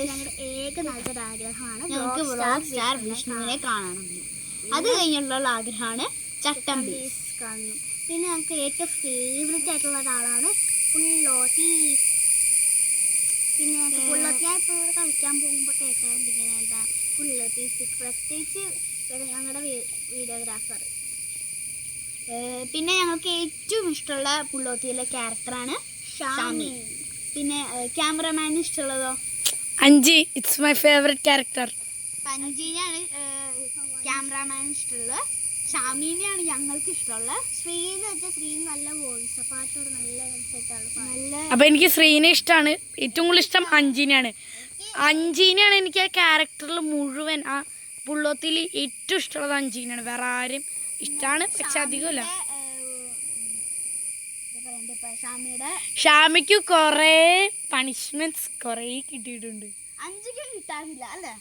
ഞങ്ങളുടെ ഏക നല്ലൊരു ആഗ്രഹമാണ് ഞങ്ങൾക്ക് വ്ളോഗ് സ്റ്റാർ വിഷ്ണുവിനെ കാണണം. അത് കഴിഞ്ഞുള്ള ആഗ്രഹമാണ് ചട്ടമ്പീസ് കാണുന്നു. പിന്നെ ഞങ്ങൾക്ക് ഏറ്റവും ഫേവറേറ്റ് ആയിട്ടുള്ള ഒരാളാണ് പുള്ളോത്തീസ്. പിന്നെ ഞങ്ങൾക്ക് പുള്ളോത്തിയായി ഇപ്പോൾ കളിക്കാൻ പോകുമ്പോൾ കേൾക്കാറുണ്ട് ഇങ്ങനെ എന്താ പുള്ളോത്തീസ്, പ്രത്യേകിച്ച് ഞങ്ങളുടെ വീഡിയോഗ്രാഫർ. പിന്നെ ഞങ്ങൾക്ക് ഏറ്റവും ഇഷ്ടമുള്ള പുള്ളോത്തിയിലെ ക്യാരക്ടറാണ് ഷാമി. പിന്നെ ക്യാമറമാന് ഇഷ്ടമുള്ളതോ? അഞ്ചി. It's my favourite character. പഞ്ചിനെയാണ് ക്യാമറമാൻ ഇഷ്ടമുള്ളത്. ഷാമീനെയാണ് ഞങ്ങൾക്ക് ഇഷ്ടമുള്ളത്. ശ്രീന്ന് വെച്ചാൽ ശ്രീ നല്ല വോയിസ്, പാട്ടോട് നല്ല നല്ല. അപ്പൊ എനിക്ക് ശ്രീനെ ഇഷ്ടമാണ്. ഏറ്റവും കൂടുതൽ ഇഷ്ടം അഞ്ചിനെയാണ്. അഞ്ചിനെയാണ് എനിക്ക് ആ ക്യാരക്ടറിൽ മുഴുവൻ, ആ പുള്ളോത്തിൽ ഏറ്റവും ഇഷ്ടമുള്ളത് അഞ്ചിനെയാണ്. വേറെ ആരും ഇഷ്ടമാണ്, പക്ഷെ അധികമല്ല. ഷാമിക്ക് കൊറേ പണിഷ്മെന്റ്സ് കൊറേ കിട്ടിയിട്ടുണ്ട്. അഞ്ചിക്ക് കിട്ടാറില്ല അല്ലേ?